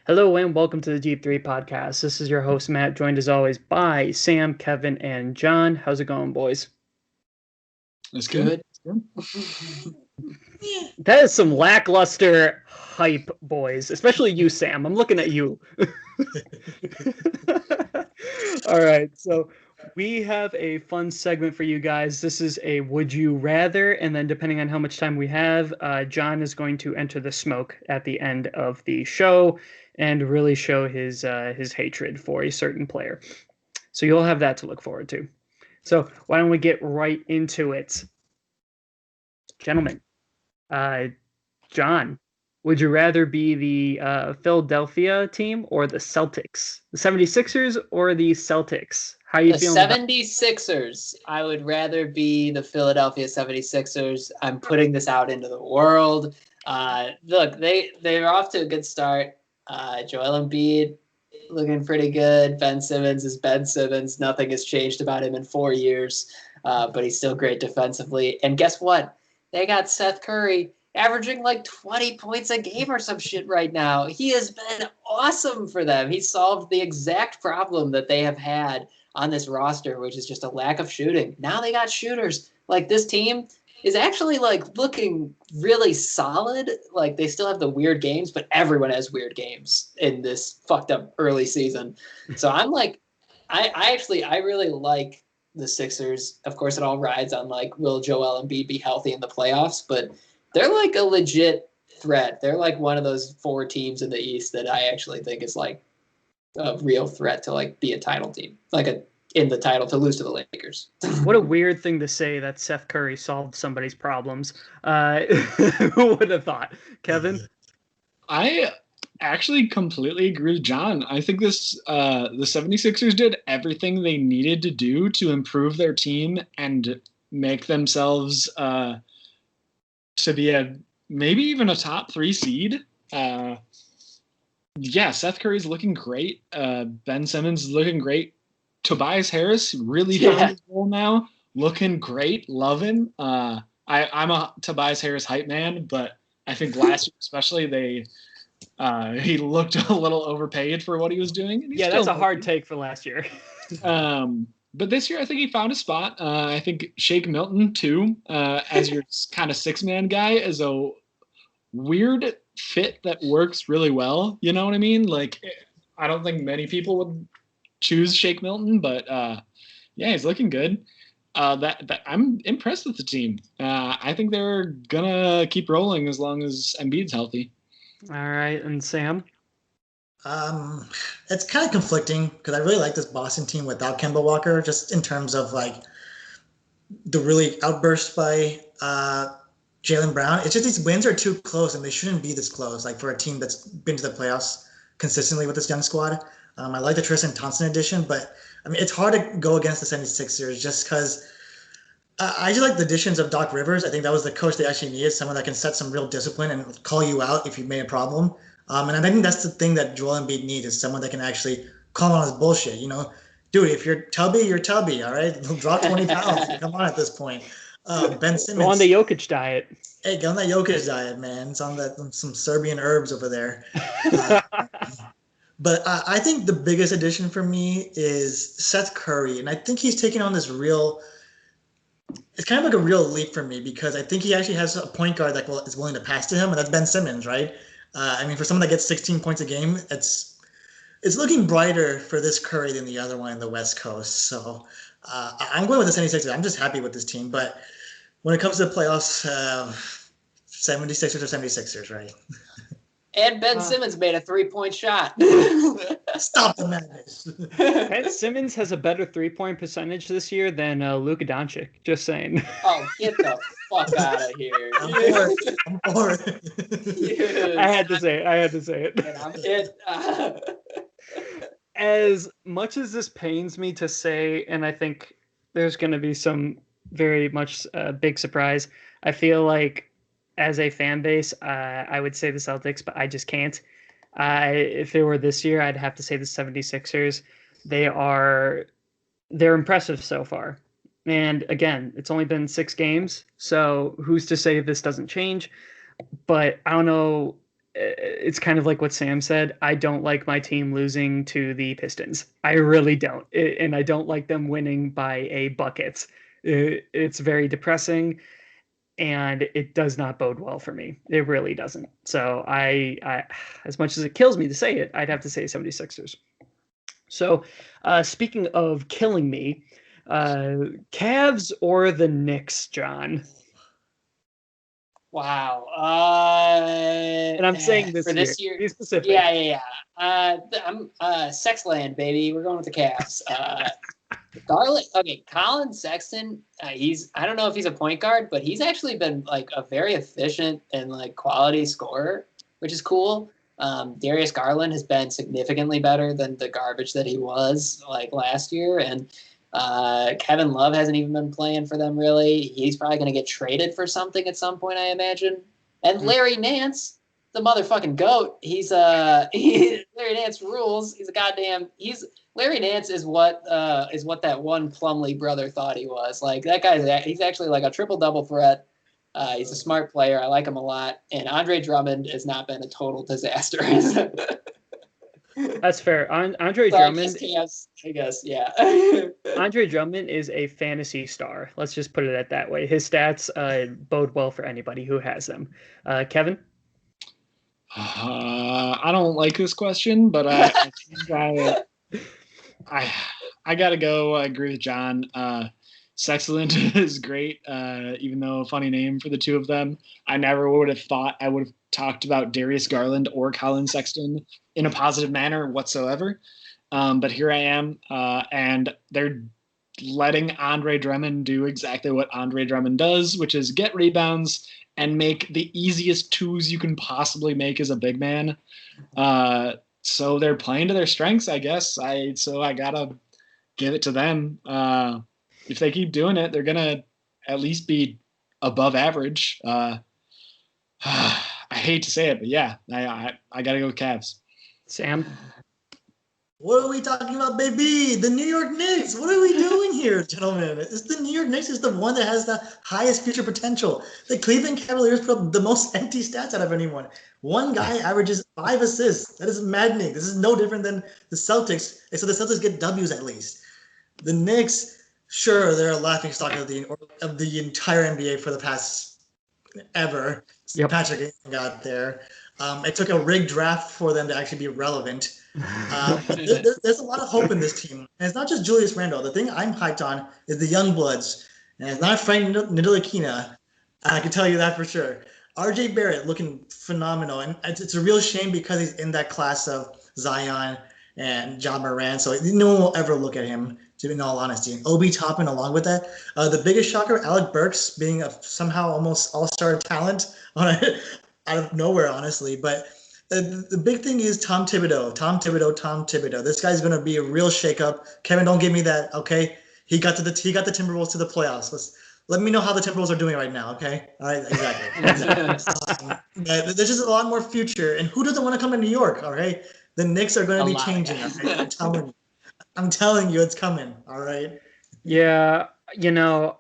Hello and welcome to the Deep 3 podcast. This is your host, Matt, joined as always by Sam, Kevin, and John. How's it going, boys? That's good. That is some lackluster hype, boys, especially you, Sam. I'm looking at you. All right, so we have a fun segment for you guys. This is a Would You Rather, and then depending on how much time we have, John is going to enter the smoke at the end of the show and really show his hatred for a certain player. So you'll have that to look forward to. So why don't we get right into it? Gentlemen, John, would you rather be the Philadelphia team or the Celtics? The 76ers or the Celtics? How are you feeling? The 76ers. I would rather be the Philadelphia 76ers. I'm putting this out into the world. Look, they're off to a good start. Joel Embiid looking pretty good. Ben Simmons is Ben Simmons. Nothing has changed about him in 4 years, but he's still great defensively. And guess what? They got Seth Curry averaging like 20 points a game or some shit right now. He has been awesome for them. He solved the exact problem that they have had on this roster, which is just a lack of shooting. Now they got shooters. Like, this team is actually like looking really solid. Like, they still have the weird games, but everyone has weird games in this fucked up early season. So I'm like, I really like the Sixers. Of course, it all rides on like, will Joel Embiid be healthy in the playoffs? But they're like a legit threat. They're like one of those 4 teams in the East that I actually think is like a real threat to like be a title team, in the title to lose to the Lakers. What a weird thing to say that Seth Curry solved somebody's problems. Who would have thought? Kevin? I actually completely agree with John. I think the 76ers did everything they needed to do to improve their team and make themselves to be maybe even a top 3 seed. Seth Curry's looking great. Ben Simmons is looking great. Tobias Harris really found his role now. Looking great. Loving. I'm a Tobias Harris hype man, but I think last year especially he looked a little overpaid for what he was doing. And that's a hard take for last year. But this year I think he found a spot. I think Shake Milton too, as your kind of 6-man guy, is a weird fit that works really well. You know what I mean? Like, I don't think many people would choose Shake Milton, but he's looking good. That I'm impressed with the team. I think they're gonna keep rolling as long as Embiid's healthy. All right, and Sam? It's kind of conflicting because I really like this Boston team without Kemba Walker, just in terms of like the really outburst by Jaylen Brown. It's just these wins are too close and they shouldn't be this close. Like, for a team that's been to the playoffs consistently with this young squad. I like the Tristan Thompson addition, but I mean, it's hard to go against the 76ers just because I just like the additions of Doc Rivers. I think that was the coach they actually needed, someone that can set some real discipline and call you out if you made a problem. And I think that's the thing that Joel Embiid needs, is someone that can actually call on his bullshit. You know, dude, if you're tubby, you're tubby, all right? Drop 20 pounds. Come on at this point. Ben Simmons. Go on the Jokic diet. Hey, get on that Jokic diet, man. It's on some Serbian herbs over there. But I think the biggest addition for me is Seth Curry. And I think he's taking on this it's kind of like a real leap for me, because I think he actually has a point guard that is willing to pass to him, and that's Ben Simmons, right? I mean, for someone that gets 16 points a game, it's looking brighter for this Curry than the other one in the West Coast. So I'm going with the 76ers. I'm just happy with this team. But when it comes to the playoffs, 76ers or 76ers, right? And Ben Simmons made a 3-point shot. Stop the madness. Ben Simmons has a better 3-point percentage this year than Luka Doncic. Just saying. Oh, get the fuck out of here. I'm bored. Yes. I had to say it. And I'm it. As much as this pains me to say, and I think there's going to be some very much big surprise, I feel like as a fan base, I would say the Celtics, but I just can't. If it were this year, I'd have to say the 76ers. They're impressive so far. And again, it's only been 6 games, so who's to say this doesn't change? But I don't know. it's kind of like what Sam said. I don't like my team losing to the Pistons. I really don't. And I don't like them winning by a bucket. It's very depressing, and it does not bode well for me. It really doesn't. So I as much as it kills me to say it, I'd have to say 76ers. So speaking of killing me, Cavs or the Knicks, John? Wow. And I'm saying for this year. Be specific. Yeah. I'm Sexland, baby. We're going with the Cavs. Garland. Okay, Colin Sexton. I don't know if he's a point guard, but he's actually been like a very efficient and like quality scorer, which is cool. Darius Garland has been significantly better than the garbage that he was like last year, and Kevin Love hasn't even been playing for them really. He's probably going to get traded for something at some point, I imagine. And Larry Nance, the motherfucking GOAT. Larry Nance rules. Larry Nance is what that one Plumlee brother thought he was. Like that he's actually like a triple double threat. He's a smart player. I like him a lot. And Andre Drummond has not been a total disaster. That's fair. Andre Drummond, I guess, yeah. Andre Drummond is a fantasy star. Let's just put it that way. His stats bode well for anybody who has them. Kevin? I don't like this question, but I gotta go. I agree with John. Sexland is great, even though a funny name for the two of them. I never would have thought I would have talked about Darius Garland or Colin Sexton in a positive manner whatsoever. But here I am, and they're letting Andre Drummond do exactly what Andre Drummond does, which is get rebounds and make the easiest twos you can possibly make as a big man. So they're playing to their strengths, I guess. So I gotta give it to them. If they keep doing it, they're gonna at least be above average. I hate to say it, but yeah, I gotta go with Cavs. Sam? What are we talking about, baby? The New York Knicks. What are we doing here, gentlemen? It's the New York Knicks is the one that has the highest future potential. The Cleveland Cavaliers put up the most empty stats out of anyone. One guy averages 5 assists. That is maddening. This is no different than the Celtics. So the Celtics get W's at least. The Knicks, sure, they're a laughingstock of the entire NBA for the past ever. Yep. Patrick Ewing got there. It took a rigged draft for them to actually be relevant. There's a lot of hope in this team. And it's not just Julius Randle. The thing I'm hyped on is the young bloods. And it's not Frank Ntilikina. I can tell you that for sure. RJ Barrett looking phenomenal. And it's a real shame because he's in that class of Zion and John Moran. So no one will ever look at him, in all honesty. And Obi Toppin along with that. The biggest shocker, Alec Burks being a somehow almost all-star talent out of nowhere, honestly. But the big thing is Tom Thibodeau. This guy's going to be a real shakeup. Kevin, don't give me that, okay? He got the Timberwolves to the playoffs. Let me know how the Timberwolves are doing right now, okay? All right, exactly. There's just a lot more future. And who doesn't want to come to New York, all right? The Knicks are going to be changing. Okay? I'm telling you, it's coming, all right? Yeah,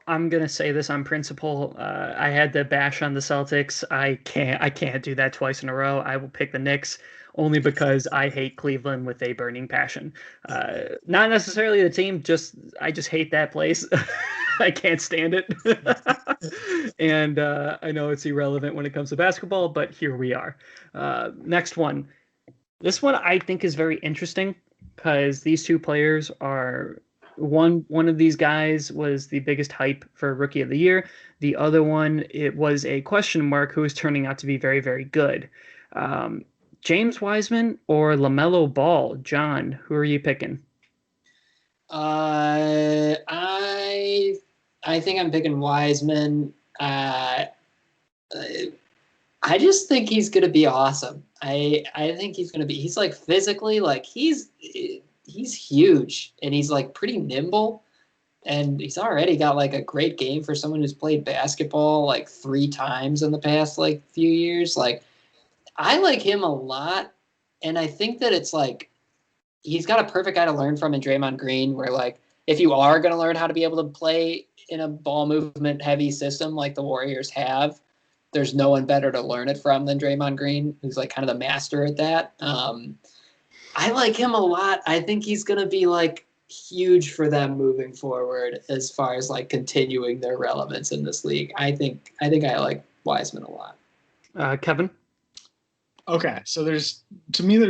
I'm gonna say this on principle. I had to bash on the Celtics. I can't do that twice in a row. I will pick the Knicks only because I hate Cleveland with a burning passion. Not necessarily the team, I just hate that place. I can't stand it. And I know it's irrelevant when it comes to basketball, but here we are. Next one. This one I think is very interesting because these two players are one of these guys was the biggest hype for Rookie of the Year. The other one, it was a question mark who is turning out to be very, very good. James Wiseman or LaMelo Ball? John, who are you picking? I think I'm picking Wiseman. I just think he's going to be awesome. I think he's like physically, like he's huge and he's like pretty nimble and he's already got like a great game for someone who's played basketball like 3 times in the past like few years. Like I like him a lot. And I think that it's like, he's got a perfect guy to learn from in Draymond Green where like, if you are going to learn how to be able to play in a ball movement heavy system like the Warriors have, there's no one better to learn it from than Draymond Green, who's like kind of the master at that. I like him a lot. I think he's going to be like huge for them moving forward as far as like continuing their relevance in this league. I think I like Wiseman a lot. Kevin? Okay, so there's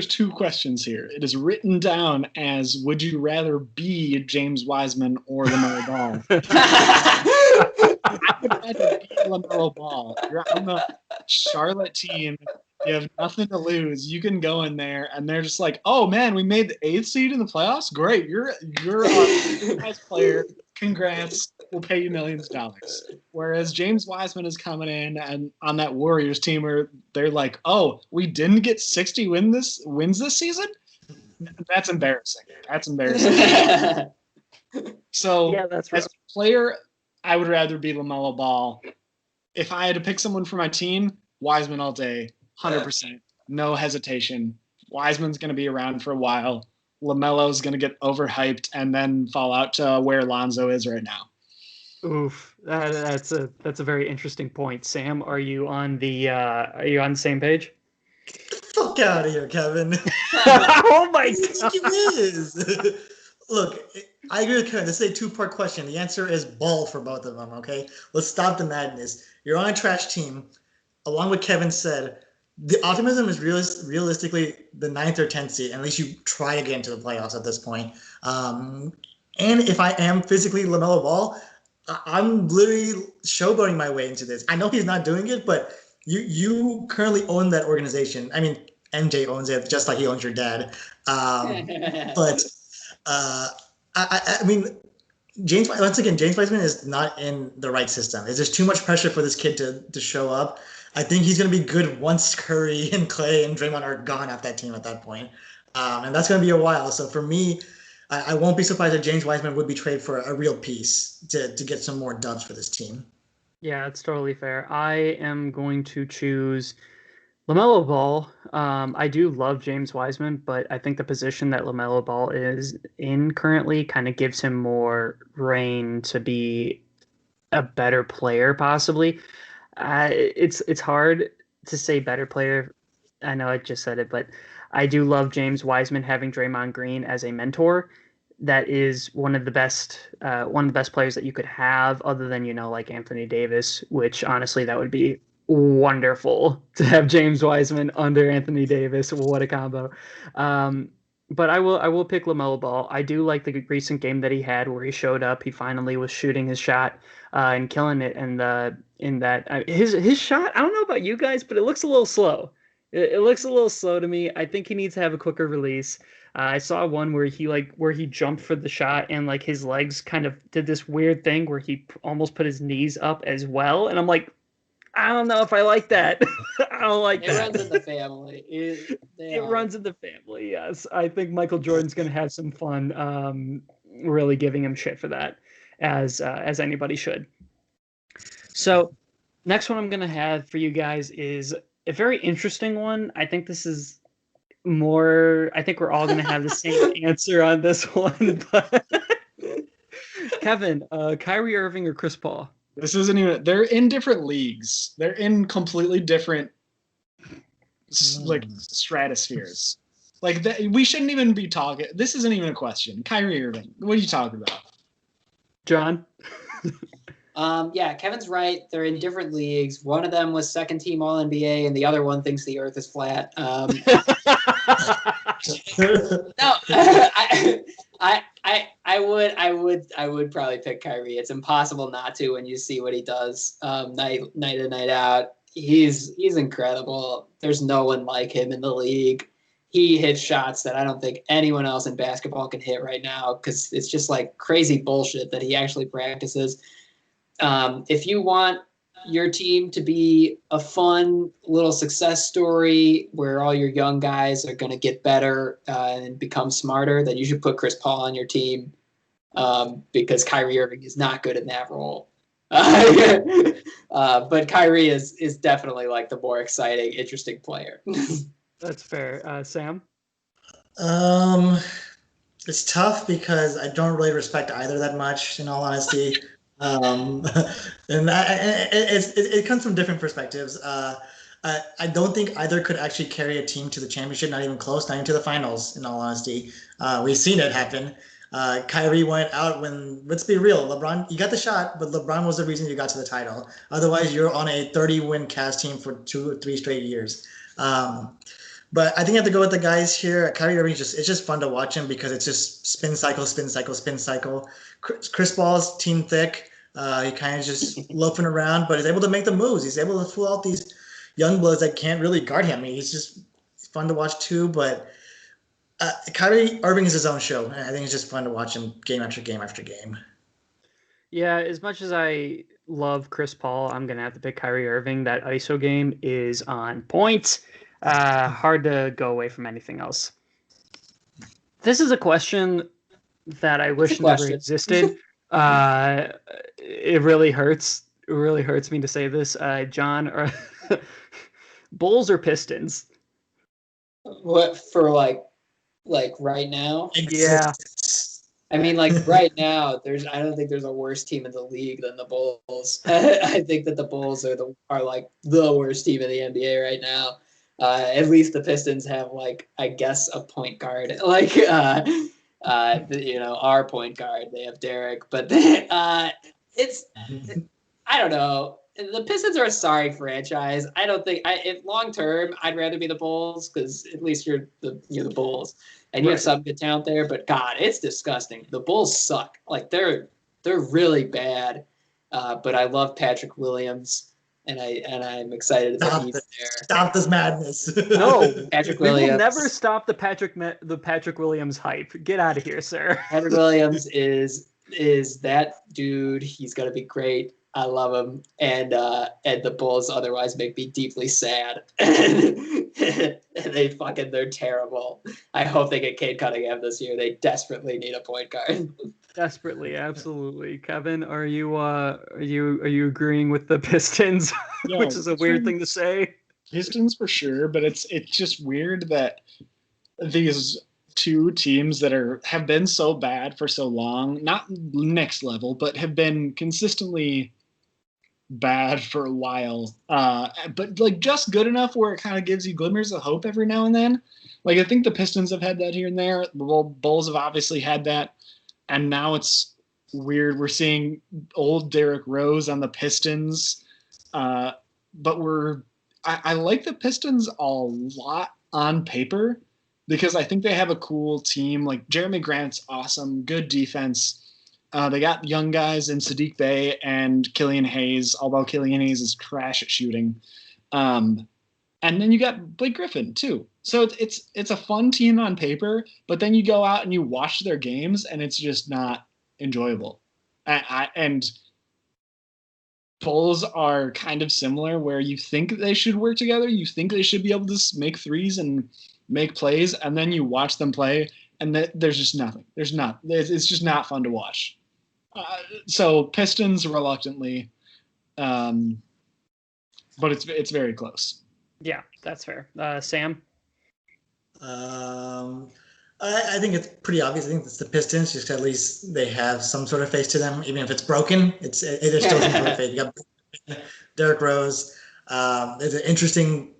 two questions here. It is written down as, would you rather be James Wiseman or LaMelo Ball? I would rather be LaMelo Ball. You're on the Charlotte team. You have nothing to lose. You can go in there, and they're just like, "Oh man, we made the 8th seed in the playoffs. Great, you're a nice player. Congrats. We'll pay you millions of dollars." Whereas James Wiseman is coming in and on that Warriors team where they're like, "Oh, we didn't get 60 wins this season. That's embarrassing. That's embarrassing." So, Yeah, that's as a player, I would rather be LaMelo Ball. If I had to pick someone for my team, Wiseman all day. 100%. No hesitation. Wiseman's going to be around for a while. LaMelo's going to get overhyped and then fall out to where Lonzo is right now. Oof, that's a very interesting point. Sam, are you on the same page? Get the fuck out of here, Kevin. Oh my What do you think it is? Look, I agree with Kevin. This is a 2-part question. The answer is Ball for both of them, okay? Let's stop the madness. You're on a trash team. Along with Kevin said, the optimism is realistically the 9th or 10th seed. At least you try to get into the playoffs at this point. And if I am physically LaMelo Ball, I'm literally showboating my way into this. I know he's not doing it, but you currently own that organization. I mean, MJ owns it just like he owns your dad. But I mean, James Wiseman is not in the right system. It's just too much pressure for this kid to show up. I think he's going to be good once Curry and Clay and Draymond are gone off that team at that point. And that's going to be a while. So for me, I won't be surprised that James Wiseman would be traded for a real piece to get some more dubs for this team. Yeah, it's totally fair. I am going to choose LaMelo Ball. I do love James Wiseman, but I think the position that LaMelo Ball is in currently kind of gives him more reign to be a better player, possibly. It's hard to say better player. I know I just said it, but I do love James Wiseman having Draymond Green as a mentor. That is one of the best players that you could have, other than like Anthony Davis. Which honestly, that would be wonderful to have James Wiseman under Anthony Davis. What a combo! But I will pick LaMelo Ball. I do like the recent game that he had where he showed up. He finally was shooting his shot and killing it. And in that his shot, I don't know about you guys, but it looks a little slow. It looks a little slow to me. I think he needs to have a quicker release. I saw one where he jumped for the shot and like his legs kind of did this weird thing where he almost put his knees up as well. And I'm like, I don't know if I like that. I don't like that. It runs in the family. It runs in the family, yes. I think Michael Jordan's going to have some fun really giving him shit for that, as anybody should. So next one I'm going to have for you guys is a very interesting one. I think this is more... I think we're all going to have the same answer on this one. But Kevin, Kyrie Irving or Chris Paul? This isn't even. They're in different leagues. They're in completely different, like, stratospheres. Like we shouldn't even be talking. This isn't even a question. Kyrie Irving. What are you talking about, John? Yeah, Kevin's right. They're in different leagues. One of them was second team All NBA, and the other one thinks the Earth is flat. No, I would probably pick Kyrie. It's impossible not to when you see what he does night in, night out. He's incredible. There's no one like him in the league. He hits shots that I don't think anyone else in basketball can hit right now because it's just like crazy bullshit that he actually practices. If you want your team to be a fun little success story where all your young guys are going to get better and become smarter, then you should put Chris Paul on your team because Kyrie Irving is not good in that role. But Kyrie is definitely like the more exciting, interesting player. That's fair. Sam? It's tough because I don't really respect either that much, in all honesty. Um, and it comes from different perspectives. I don't think either could actually carry a team to the championship, not even close, not even to the finals, in all honesty. We've seen it happen. Kyrie went out when, let's be real, LeBron, you got the shot, but LeBron was the reason you got to the title. Otherwise, you're on a 30-win Cavs team for 2 or 3 straight years. But I think I have to go with the guys here. Kyrie Irving it's just fun to watch him because it's just spin cycle, spin cycle, spin cycle. Chris Paul's team thick. He kind of just loafing around, but he's able to make the moves. He's able to fool out these young bloods that can't really guard him. He's just fun to watch too. But Kyrie Irving is his own show, and I think it's just fun to watch him game after game after game. Yeah, as much as I love Chris Paul, I'm gonna have to pick Kyrie Irving. That ISO game is on point. Hard to go away from anything else. This is a question that I wish never existed. It really hurts. It really hurts me to say this. John, or Bulls or Pistons? What for like right now? Yeah. I mean, like right now, I don't think there's a worse team in the league than the Bulls. I think that the Bulls are like the worst team in the NBA right now. At least the Pistons have I guess a point guard, our point guard. They have Derek, but it's I don't know. The Pistons are a sorry franchise. I don't think if long term I'd rather be the Bulls because at least you're the Bulls and you have some good talent there. But God, it's disgusting. The Bulls suck. They're really bad. But I love Patrick Williams, and I'm excited that he's there. Stop this madness. No, Patrick we Williams. will never stop the Patrick Williams hype. Get out of here, sir. Patrick Williams is that dude. He's gonna be great. I love him, and the Bulls otherwise make me deeply sad. And they're terrible. I hope they get Cade Cunningham this year. They desperately need a point guard. Desperately, absolutely. Kevin, are you agreeing with the Pistons, which is a weird thing to say? Pistons for sure, but it's just weird that these two teams that have been so bad for so long, not next level, but have been consistently bad for a while, but just good enough where it kind of gives you glimmers of hope every now and then. I think the Pistons have had that here and there. The Bulls have obviously had that, and now it's weird. We're seeing old Derrick Rose on the Pistons, but I like the Pistons a lot on paper because I think they have a cool team. Jeremy Grant's awesome, good defense. They got young guys in Sadiq Bey and Killian Hayes, although Killian Hayes is trash at shooting. And then you got Blake Griffin too. So it's a fun team on paper, but then you go out and you watch their games and it's just not enjoyable. And Bulls are kind of similar where you think they should work together. You think they should be able to make threes and make plays, and then you watch them play and there's just nothing. It's just not fun to watch. So Pistons reluctantly, but it's very close. Yeah, that's fair. Sam? I think it's pretty obvious. I think it's the Pistons. Just at least they have some sort of face to them, even if it's broken. There's still some sort of face. You got Derrick Rose. There's an interesting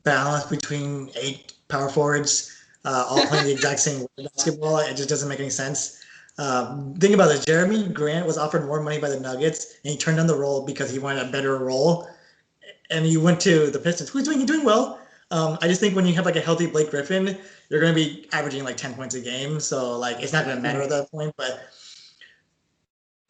balance between 8 power forwards all playing the exact same way basketball. It just doesn't make any sense. Think about this. Jeremy Grant was offered more money by the Nuggets, and he turned down the role because he wanted a better role. And he went to the Pistons. He's doing well. I just think when you have a healthy Blake Griffin, you're going to be averaging 10 points a game. So it's not going to matter at that point. But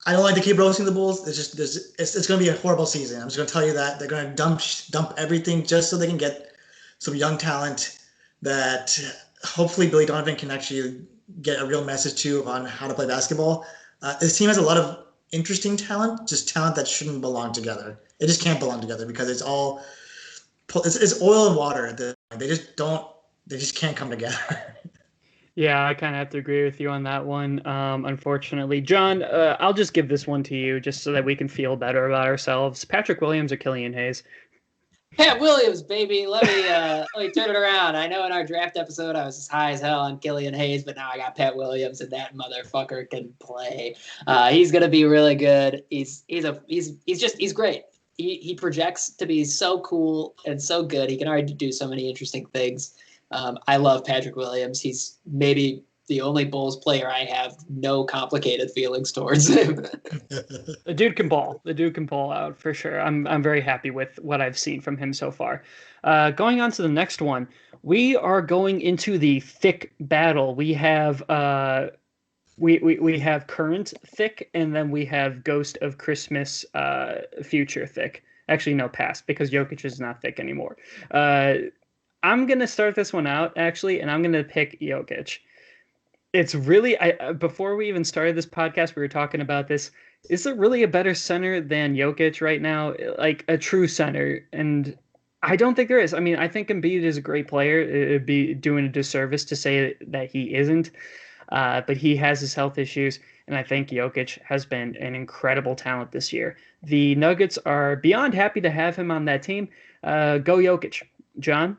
I don't like to keep roasting the Bulls. It's going to be a horrible season. I'm just going to tell you that they're going to dump everything just so they can get some young talent that hopefully Billy Donovan can actually get a real message to on how to play basketball. This team has a lot of interesting talent, just talent that shouldn't belong together. It just can't belong together because it's oil and water. They just can't come together. Yeah, I kind of have to agree with you on that one. Unfortunately, John, I'll just give this one to you just so that we can feel better about ourselves. Patrick Williams or Killian Hayes? Pat Williams, baby. Let me turn it around. I know in our draft episode I was as high as hell on Killian Hayes, but now I got Pat Williams, and that motherfucker can play. He's gonna be really good. He's great. He projects to be so cool and so good. He can already do so many interesting things. I love Patrick Williams. He's maybe the only Bulls player I have no complicated feelings towards him. The dude can ball. The dude can ball out for sure. I'm very happy with what I've seen from him so far. Going on to the next one, we are going into the thick battle. We have we have current thick, and then we have Ghost of Christmas future thick. Actually, no, past, because Jokic is not thick anymore. I'm gonna start this one out actually, and I'm gonna pick Jokic. It's really, before we even started this podcast, we were talking about this. Is there really a better center than Jokic right now? Like a true center? And I don't think there is. I mean, I think Embiid is a great player. It'd be doing a disservice to say that he isn't. But he has his health issues, and I think Jokic has been an incredible talent this year. The Nuggets are beyond happy to have him on that team. Go Jokic. John?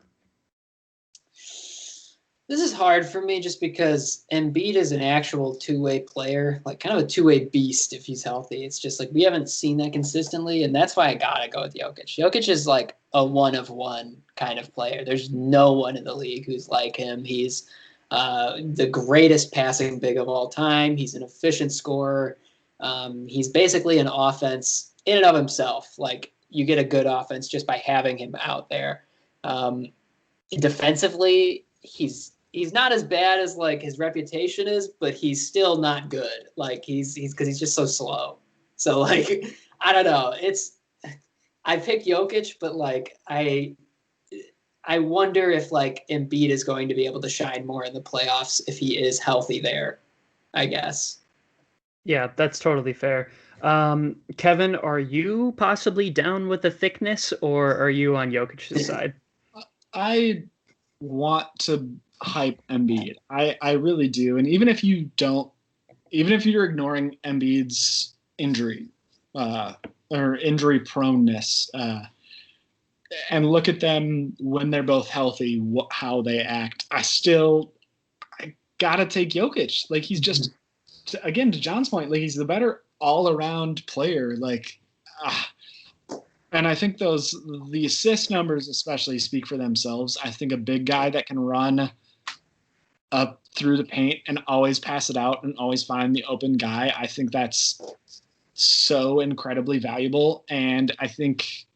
This is hard for me just because Embiid is an actual two-way player, like kind of a two-way beast if he's healthy. It's just like we haven't seen that consistently, and that's why I gotta go with Jokic. Jokic is like a one-of-one kind of player. There's no one in the league who's like him. He's the greatest passing big of all time. He's an efficient scorer. He's basically an offense in and of himself. Like you get a good offense just by having him out there. Defensively, he's not as bad as like his reputation is, but he's still not good. Like he's because he's just so slow. So like I don't know. I pick Jokic, but like I wonder if like Embiid is going to be able to shine more in the playoffs if he is healthy there, I guess. Yeah, that's totally fair. Kevin, are you possibly down with the thickness, or are you on Jokic's side? I want to hype Embiid. I really do. And even if you're ignoring Embiid's injury or injury proneness, and look at them when they're both healthy, how they act, I gotta take Jokic. Like he's just, again, to John's point, like he's the better all-around player. Like, and I think the assist numbers especially speak for themselves. I think a big guy that can run up through the paint and always pass it out and always find the open guy, I think that's so incredibly valuable. And I think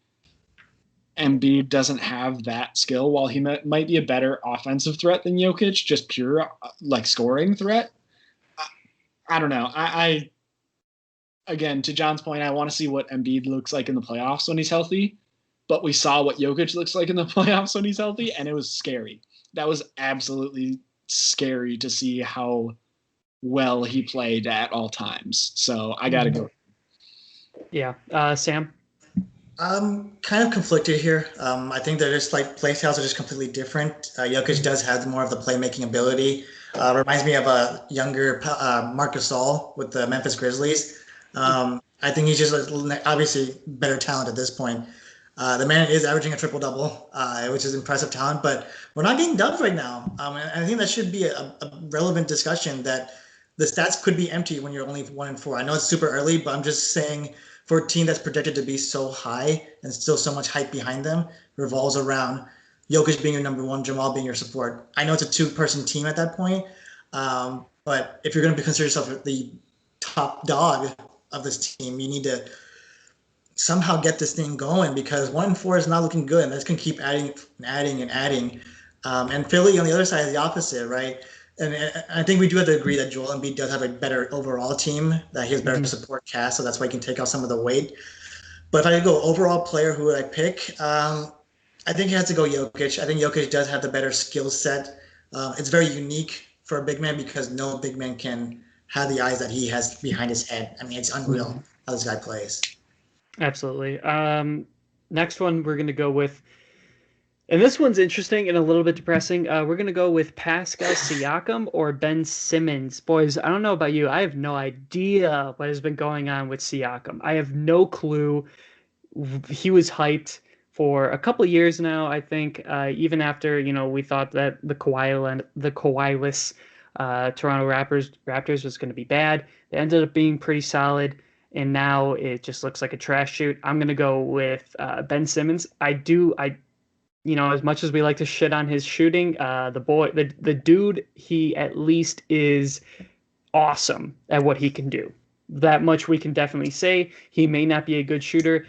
Embiid doesn't have that skill. While he might be a better offensive threat than Jokic, just pure like scoring threat, I don't know. I again, to John's point, I want to see what Embiid looks like in the playoffs when he's healthy. But we saw what Jokic looks like in the playoffs when he's healthy, and it was scary. That was absolutely scary to see how well he played at all times. So I got to go. Yeah. Sam? I'm kind of conflicted here. I think they're just like play styles are just completely different. Jokic does have more of the playmaking ability. Reminds me of a younger Marc Gasol with the Memphis Grizzlies. I think he's just obviously better talent at this point. The man is averaging a triple-double, which is impressive talent, but we're not getting dubs right now. And I think that should be a relevant discussion that the stats could be empty when you're only 1-4. I know it's super early, but I'm just saying for a team that's projected to be so high and still so much hype behind them, revolves around Jokic being your number one, Jamal being your support. I know it's a two-person team at that point, but if you're going to consider yourself the top dog of this team, you need to somehow get this thing going because 1-4 is not looking good, and that's going to keep adding and adding and adding. And Philly on the other side is the opposite, right? And I think we do have to agree that Joel Embiid does have a better overall team, that he has better support cast, so that's why he can take off some of the weight. But if I could go overall player, who would I pick? I think it has to go Jokic. I think Jokic does have the better skill set. It's very unique for a big man because no big man can have the eyes that he has behind his head. I mean, it's unreal how this guy plays. Absolutely. Next one we're going to go with, and this one's interesting and a little bit depressing. We're going to go with Pascal Siakam or Ben Simmons. Boys, I don't know about you. I have no idea what has been going on with Siakam. I have no clue. He was hyped for a couple of years now. I think even after we thought that the Kawhi-less Toronto Raptors was going to be bad, they ended up being pretty solid, and now it just looks like a trash shoot. I'm going to go with Ben Simmons. As much as we like to shit on his shooting, the dude, he at least is awesome at what he can do. That much we can definitely say. He may not be a good shooter.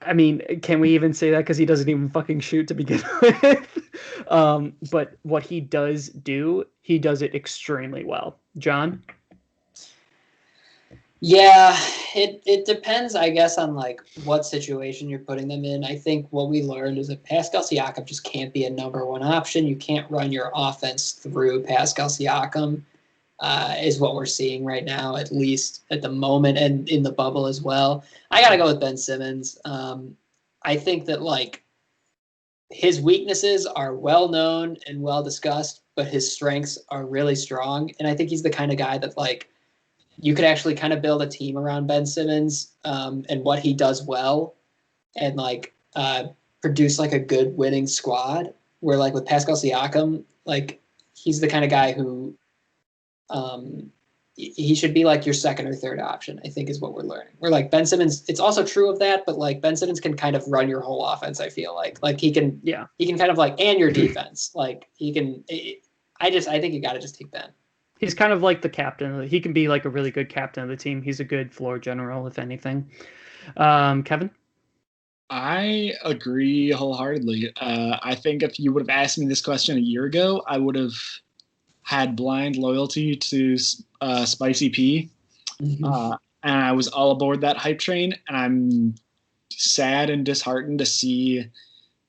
I mean, can we even say that? Because he doesn't even fucking shoot to begin with. But what he does do, he does it extremely well. John? Yeah, it depends, I guess, on like what situation you're putting them in. I think what we learned is that Pascal Siakam just can't be a number one option. You can't run your offense through Pascal Siakam, is what we're seeing right now, at least at the moment, and in the bubble as well. I got to go with Ben Simmons. I think that like his weaknesses are well known and well discussed, but his strengths are really strong. And I think he's the kind of guy that like you could actually kind of build a team around Ben Simmons and what he does well, and like produce like a good winning squad. Where like with Pascal Siakam, like he's the kind of guy who he should be like your second or third option, I think is what we're learning. Where like Ben Simmons, it's also true of that, but like Ben Simmons can kind of run your whole offense. I feel like he can kind of like, and your defense, like he can. I think you got to just take Ben. He's kind of like the captain. He can be like a really good captain of the team. He's a good floor general, if anything. Kevin? I agree wholeheartedly. I think if you would have asked me this question a year ago, I would have had blind loyalty to Spicy P. And I was all aboard that hype train. And I'm sad and disheartened to see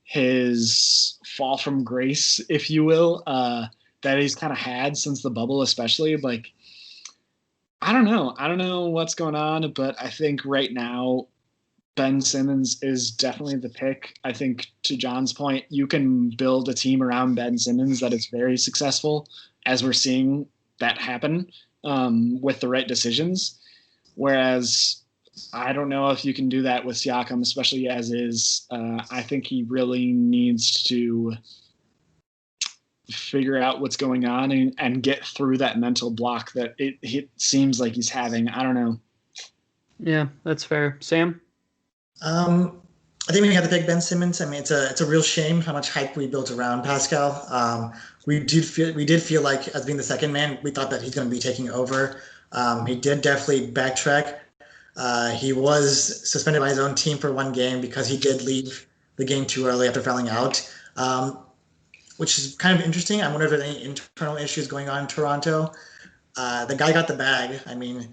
his fall from grace, if you will, that he's kind of had since the bubble, especially. Like, I don't know what's going on, but I think right now Ben Simmons is definitely the pick. I think, to John's point, you can build a team around Ben Simmons that is very successful, as we're seeing that happen with the right decisions. Whereas I don't know if you can do that with Siakam, especially as is. I think he really needs to figure out what's going on and get through that mental block that it seems like he's having. I don't know. Yeah, that's fair. Sam? I think we have to pick Ben Simmons. I mean, it's a real shame how much hype we built around Pascal. We did feel like, as being the second man, we thought that he's going to be taking over. He did definitely backtrack. He was suspended by his own team for one game because he did leave the game too early after fouling out, which is kind of interesting. I wonder if there's any internal issues going on in Toronto. The guy got the bag. I mean,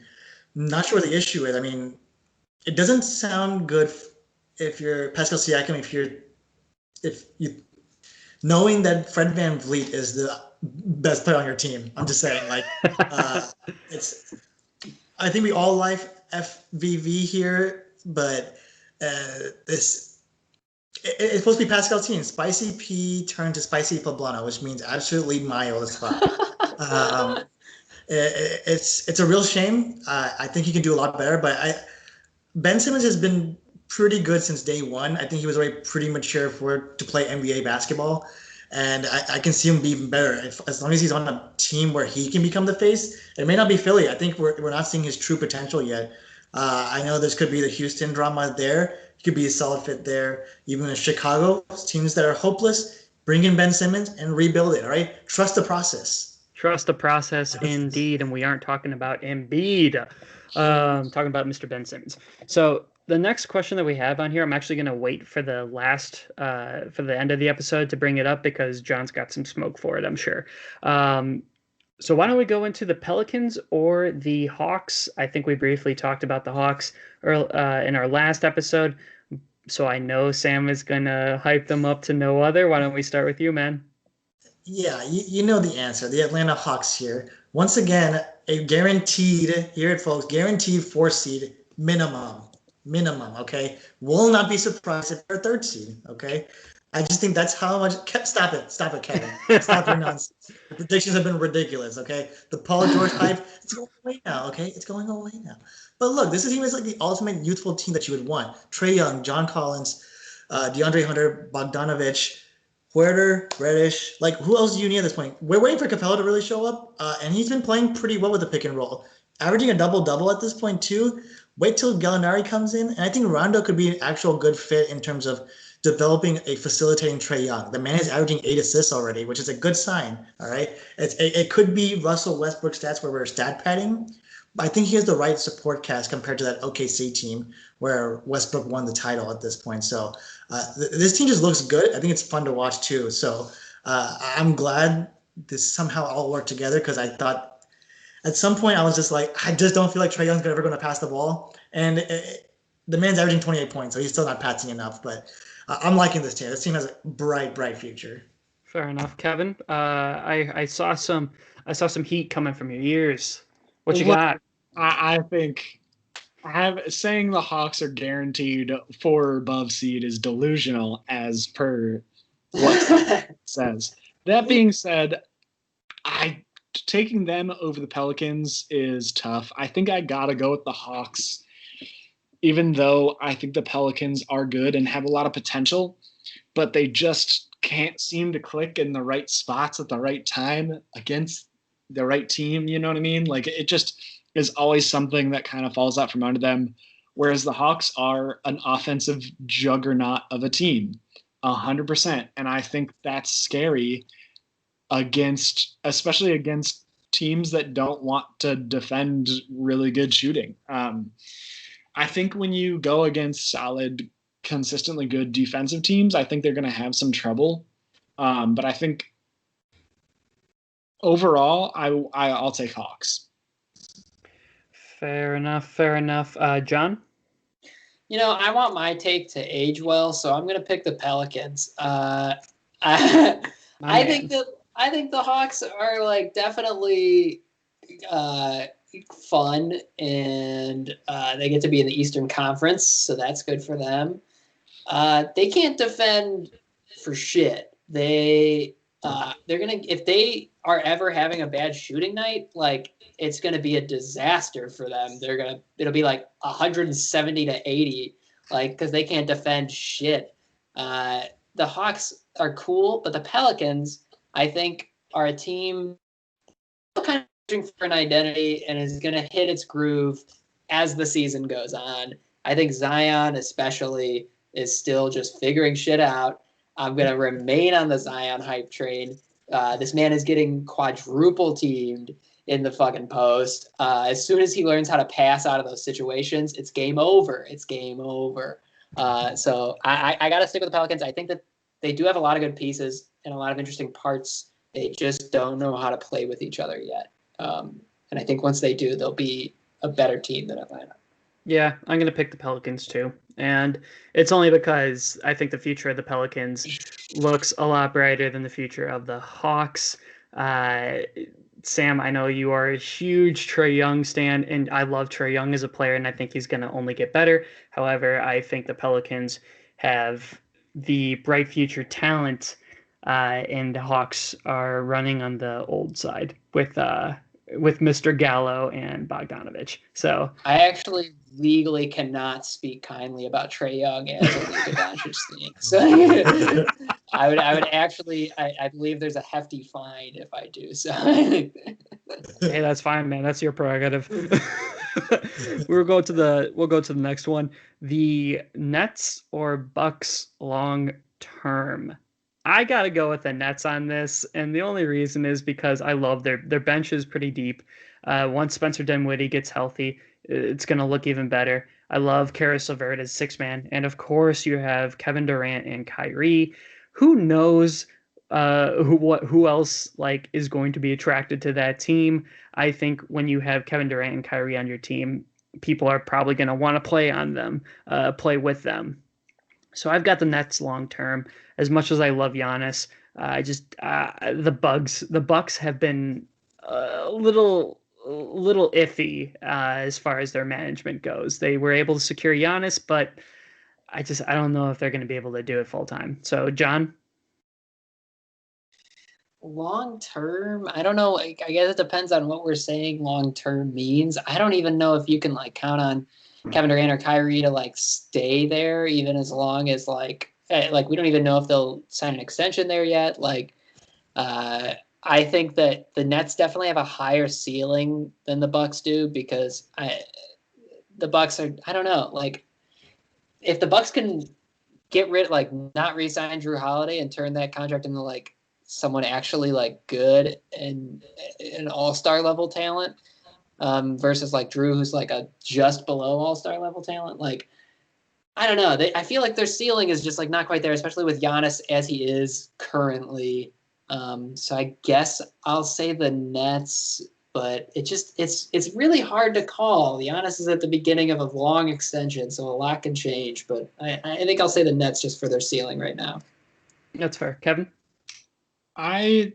not sure what the issue is. I mean, it doesn't sound good if you're Pascal Siakam, if you knowing that Fred VanVleet is the best player on your team. I'm just saying, like, I think we all like FVV here, but it's supposed to be Pascal's team. Spicy P turned to Spicy Poblano, which means absolutely Mayo the spot. It's a real shame. I think he can do a lot better, but Ben Simmons has been pretty good since day one. I think he was already pretty mature to play NBA basketball, and I can see him be even better as long as he's on a team where he can become the face. It may not be Philly. I think we're not seeing his true potential yet. I know this could be the Houston drama there. He could be a solid fit there. Even in Chicago, teams that are hopeless, bring in Ben Simmons and rebuild it. All right, trust the process. Trust the process, indeed. And we aren't talking about Embiid. Talking about Mr. Ben Simmons. So the next question that we have on here, I'm actually going to wait for the end of the episode to bring it up because John's got some smoke for it, I'm sure. So why don't we go into the Pelicans or the Hawks? I think we briefly talked about the Hawks in our last episode. So I know Sam is going to hype them up to no other. Why don't we start with you, man? Yeah, you know the answer. The Atlanta Hawks here. Once again, a guaranteed, here it folks, guaranteed 4 seed minimum, okay? Will not be surprised if they're 3rd seed, okay? I just think that's how much. Stop it, Kevin. Stop your nonsense. The predictions have been ridiculous, okay? The Paul George hype, it's going away now, okay? It's going away now. But look, this team is like the ultimate youthful team that you would want. Trae Young, John Collins, DeAndre Hunter, Bogdanovich, Huerter, Reddish. Like, who else do you need at this point? We're waiting for Capella to really show up, and he's been playing pretty well with the pick and roll, averaging a double-double at this point too. Wait till Gallinari comes in, and I think Rondo could be an actual good fit in terms of developing a facilitating Trae Young. The man is averaging 8 assists already, which is a good sign. All right, it could be Russell Westbrook stats where we're stat padding, but I think he has the right support cast compared to that OKC team where Westbrook won the title at this point. So this team just looks good. I think it's fun to watch too. So I'm glad this somehow all worked together because I thought at some point I was just like, I just don't feel like Trae Young's ever going to pass the ball. And the man's averaging 28 points, so he's still not passing enough. But I'm liking this team. This team has a bright, bright future. Fair enough, Kevin. I saw some heat coming from your ears. What you got? I think saying the Hawks are guaranteed 4 or above seed is delusional as per what it says. That being said, taking them over the Pelicans is tough. I think I gotta go with the Hawks, even though I think the Pelicans are good and have a lot of potential, but they just can't seem to click in the right spots at the right time against the right team. You know what I mean? Like, it just is always something that kind of falls out from under them, whereas the Hawks are an offensive juggernaut of a team, 100%. And I think that's scary especially against teams that don't want to defend really good shooting. I think when you go against solid, consistently good defensive teams, I think they're going to have some trouble. But I think overall, I'll take Hawks. Fair enough. John? I want my take to age well, so I'm going to pick the Pelicans. I think the Hawks are like definitely fun, and they get to be in the Eastern Conference, so that's good for them. They can't defend for shit. They're gonna, if they are ever having a bad shooting night, like, it's gonna be a disaster for them. It'll be like 170 to 80, like, because they can't defend shit. The Hawks are cool, but the Pelicans, I think, are a team kind of searching for an identity and is going to hit its groove as the season goes on. I think Zion especially is still just figuring shit out. I'm going to remain on the Zion hype train. This man is getting quadruple teamed in the fucking post. As soon as he learns how to pass out of those situations, it's game over. So I got to stick with the Pelicans. I think that they do have a lot of good pieces and a lot of interesting parts. They just don't know how to play with each other yet. And I think once they do, they'll be a better team than Atlanta. Yeah, I'm going to pick the Pelicans too. And it's only because I think the future of the Pelicans looks a lot brighter than the future of the Hawks. Sam, I know you are a huge Trae Young stan, and I love Trae Young as a player, and I think he's going to only get better. However, I think the Pelicans have the bright future talent, and the Hawks are running on the old side with Mr. Gallo and Bogdanovich. So I actually legally cannot speak kindly about Trae Young as a Luka Doncic thing. So I would actually, I believe there's a hefty fine if I do so. Hey, that's fine, man. That's your prerogative. We'll go to the next one. The Nets or Bucks long term. I got to go with the Nets on this, and the only reason is because I love their bench is pretty deep. Once Spencer Dinwiddie gets healthy, it's going to look even better. I love Karis LeVert as 6-man, and of course you have Kevin Durant and Kyrie. Who knows who else like is going to be attracted to that team? I think when you have Kevin Durant and Kyrie on your team, people are probably going to want to play with them. So I've got the Nets long term. As much as I love Giannis, the Bucks have been a little iffy as far as their management goes. They were able to secure Giannis, but I don't know if they're going to be able to do it full time. So, John? Long term, I don't know. I guess it depends on what we're saying long term means. I don't even know if you can like count on Kevin Durant or Kyrie to like stay there even as long as like like we don't even know if they'll sign an extension there yet. Like, I think that the Nets definitely have a higher ceiling than the Bucks do because the Bucks are, I don't know, like if the Bucks can get rid, like not re-sign Drew Holiday and turn that contract into like someone actually like good and an all-star level talent, versus like Drew, who's like a just below all-star level talent. Like, I don't know. I feel like their ceiling is just like not quite there, especially with Giannis as he is currently. So I guess I'll say the Nets, but it's really hard to call. Giannis is at the beginning of a long extension, so a lot can change. But I think I'll say the Nets just for their ceiling right now. That's fair. Kevin? I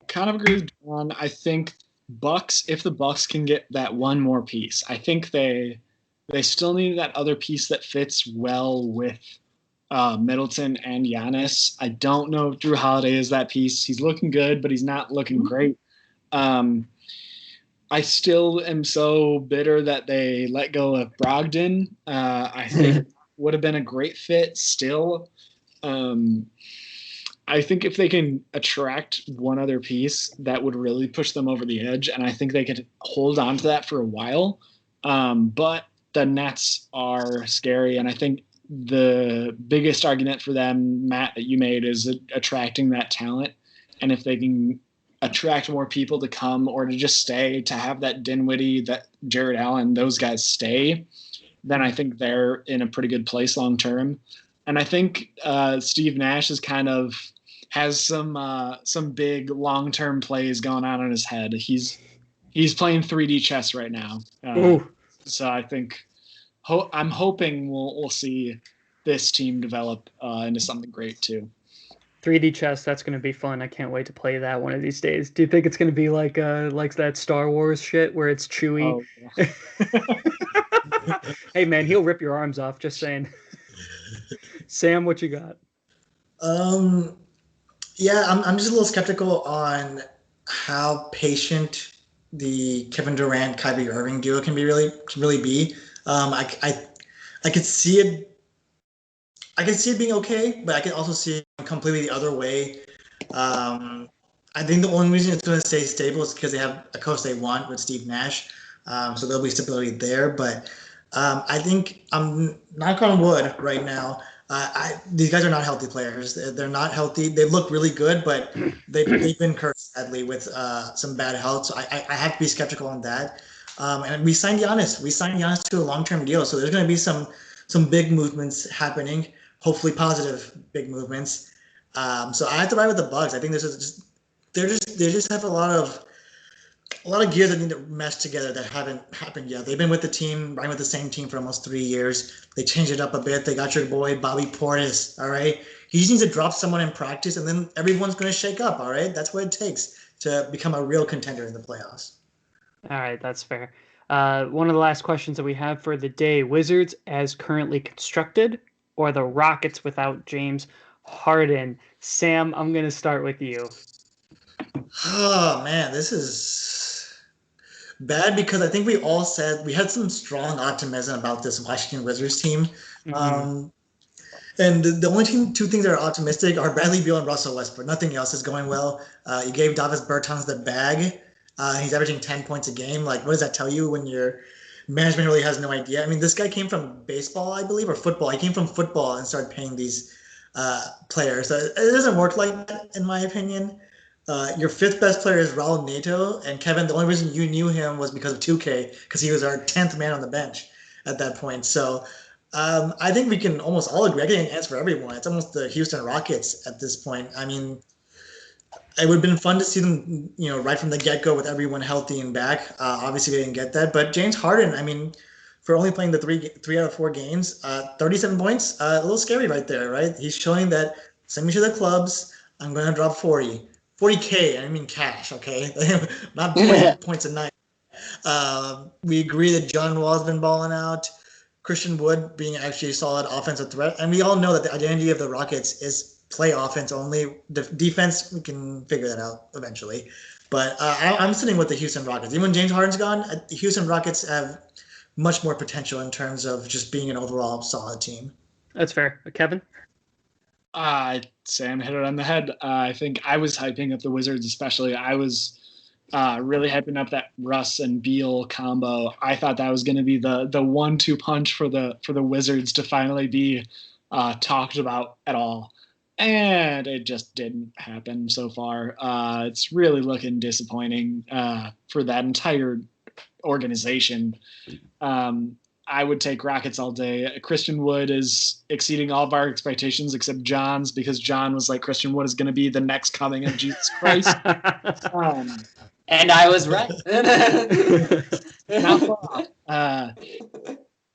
kind of agree with John. I think Bucks, if the Bucks can get that one more piece, I think they still need that other piece that fits well with Middleton and Giannis. I don't know if Drew Holiday is that piece. He's looking good, but he's not looking great. I still am so bitter that they let go of Brogdon. I think would have been a great fit still. I think if they can attract one other piece, that would really push them over the edge, and I think they could hold on to that for a while. But the Nets are scary, and I think the biggest argument for them, Matt, that you made is attracting that talent. And if they can attract more people to come or to just stay, to have that Dinwiddie, that Jared Allen, those guys stay, then I think they're in a pretty good place long term. And I think Steve Nash is kind of has some big long term plays going on in his head. He's playing 3D chess right now. So I think I'm hoping we'll see this team develop into something great too. 3D chess, that's going to be fun. I can't wait to play that one of these days. Do you think it's going to be like that Star Wars shit where it's Chewie? Oh, yeah. Hey man, he'll rip your arms off. Just saying. Sam, what you got? Yeah, I'm just a little skeptical on how patient the Kevin Durant, Kyrie Irving duo can really be. I could see it. I can see it being okay, but I can also see it completely the other way. I think the only reason it's going to stay stable is because they have a coach they want with Steve Nash. So there'll be stability there. But I think I'm knock on wood right now. These guys are not healthy players. They're not healthy. They look really good, but they've been cursed sadly with some bad health. So I have to be skeptical on that. And we signed Giannis. We signed Giannis to a long-term deal. So there's going to be some big movements happening. Hopefully positive big movements. So I have to ride with the Bucks. I think this is they just have a lot of gears that need to mesh together that haven't happened yet. They've been with the team, riding with the same team for almost 3 years. They changed it up a bit. They got your boy Bobby Portis. All right, he just needs to drop someone in practice, and then everyone's going to shake up. All right, that's what it takes to become a real contender in the playoffs. All right, that's fair. One of the last questions that we have for the day: Wizards as currently constructed, or the Rockets without James Harden? Sam, I'm going to start with you. Oh man, this is bad because I think we all said we had some strong optimism about this Washington Wizards team. Mm-hmm. And the only two things that are optimistic are Bradley Beal and Russell Westbrook. Nothing else is going well. You gave Davis Bertans the bag. He's averaging 10 points a game. Like, what does that tell you when your management really has no idea? I mean, this guy came from baseball, I believe, or football. He came from football and started paying these players. So it doesn't work like that, in my opinion. Your fifth best player is Raul Neto, and Kevin, the only reason you knew him was because of 2K, because he was our 10th man on the bench at that point. So I think we can almost all agree. I can't answer for everyone. It's almost the Houston Rockets at this point. I mean, it would have been fun to see them, right from the get-go with everyone healthy and back. Obviously, we didn't get that. But James Harden, I mean, for only playing the three out of 4 games, 37 points, a little scary right there, right? He's showing that, send me to the clubs, I'm going to drop 40. 40K, I mean cash, okay? Not 20 points a night. We agree that John Wall's been balling out. Christian Wood being actually a solid offensive threat. And we all know that the identity of the Rockets is play offense only. Defense, we can figure that out eventually. But I'm sitting with the Houston Rockets. Even when James Harden's gone, the Houston Rockets have much more potential in terms of just being an overall solid team. That's fair. Kevin? Sam hit it on the head. I think I was hyping up the Wizards, especially. I was really hyping up that Russ and Beal combo. I thought that was going to be the 1-2 punch for the Wizards to finally be talked about at all, and it just didn't happen so far. It's really looking disappointing for that entire organization. I would take Rockets all day. Christian Wood is exceeding all of our expectations except John's, because John was like, Christian Wood is going to be the next coming of Jesus Christ. And I was right. Not far.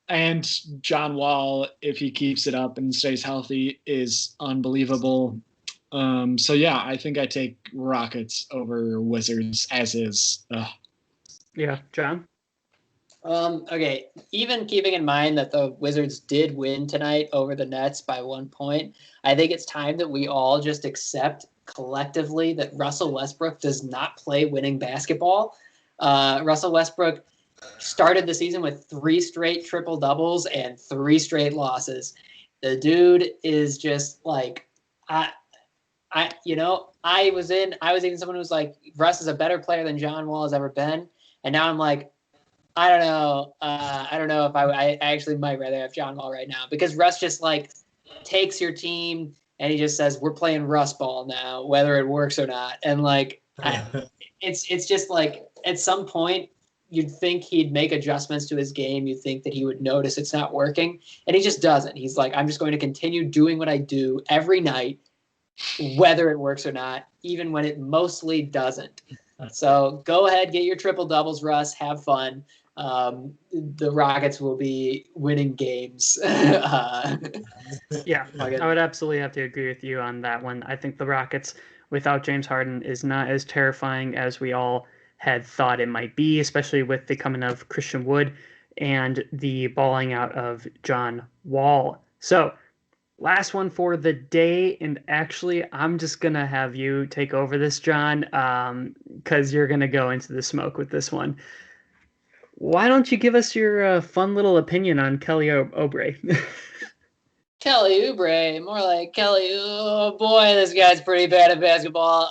And John Wall, if he keeps it up and stays healthy, is unbelievable. So yeah, I think I take Rockets over Wizards as is. Yeah, John? Okay, even keeping in mind that the Wizards did win tonight over the Nets by 1 point, I think it's time that we all just accept collectively that Russell Westbrook does not play winning basketball. Russell Westbrook started the season with 3 straight triple doubles and 3 straight losses. The dude is just like, I was even someone who was like, Russ is a better player than John Wall has ever been, and now I'm like, I don't know. I don't know if I actually might rather have John Wall right now, because Russ just like takes your team and he just says, we're playing Russ ball now, whether it works or not. And like, it's just like at some point you'd think he'd make adjustments to his game. You'd think that he would notice it's not working, and he just doesn't. He's like, I'm just going to continue doing what I do every night, whether it works or not, even when it mostly doesn't. So go ahead, get your triple doubles, Russ. Have fun. The Rockets will be winning games. Yeah, I would absolutely have to agree with you on that one. I think the Rockets without James Harden is not as terrifying as we all had thought it might be, especially with the coming of Christian Wood and the balling out of John Wall. So last one for the day, and actually I'm just going to have you take over this, John, because you're going to go into the smoke with this one. Why don't you give us your fun little opinion on Kelly Oubre? Kelly Oubre, more like Kelly. Oh boy, this guy's pretty bad at basketball.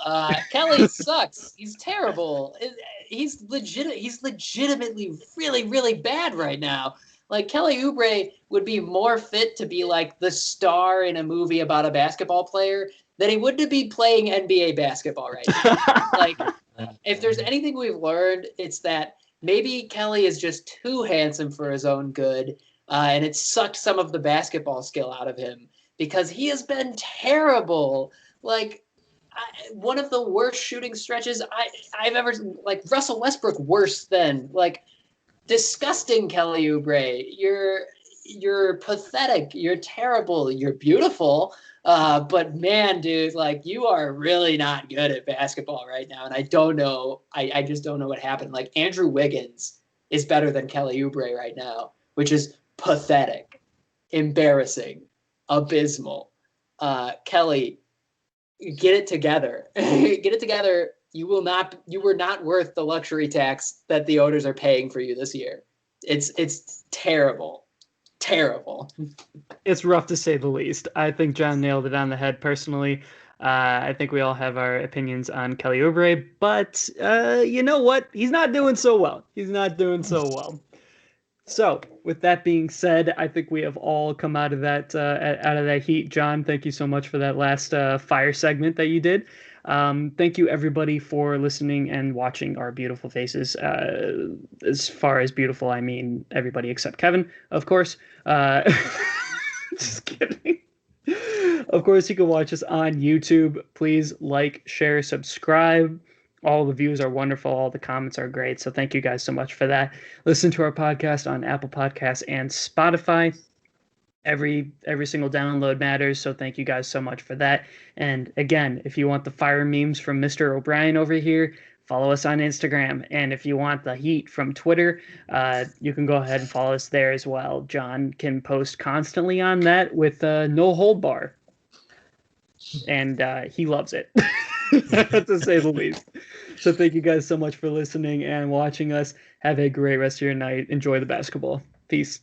Kelly sucks. He's terrible. He's legitimately really, really bad right now. Like, Kelly Oubre would be more fit to be like the star in a movie about a basketball player than he would to be playing NBA basketball right now. Like, if there's anything we've learned, it's that maybe Kelly is just too handsome for his own good, and it sucked some of the basketball skill out of him, because he has been terrible. Like, one of the worst shooting stretches I've ever, like, Russell Westbrook worse than, like, disgusting Kelly Oubre. You're pathetic. You're terrible. You're beautiful. But man, dude, like, you are really not good at basketball right now. And I don't know. I just don't know what happened. Like, Andrew Wiggins is better than Kelly Oubre right now, which is pathetic, embarrassing, abysmal. Kelly, get it together. Get it together. You were not worth the luxury tax that the owners are paying for you this year. It's terrible. Terrible. It's rough to say the least. I think John nailed it on the head personally. I think we all have our opinions on Kelly Oubre, but you know what? He's not doing so well. So, with that being said, I think we have all come out of that heat. John, thank you so much for that last fire segment that you did. Thank you, everybody, for listening and watching our beautiful faces. As far as beautiful, I mean everybody except Kevin, of course. Just kidding. Of course, you can watch us on YouTube. Please like, share, subscribe. All the views are wonderful. All the comments are great. So thank you guys so much for that. Listen to our podcast on Apple Podcasts and Spotify. Every single download matters, so thank you guys so much for that. And again, if you want the fire memes from Mr. O'Brien over here, follow us on Instagram. And if you want the heat from Twitter, you can go ahead and follow us there as well. John can post constantly on that with no hold bar, and he loves it, to say the least. So thank you guys so much for listening and watching us. Have a great rest of your night. Enjoy the basketball. Peace.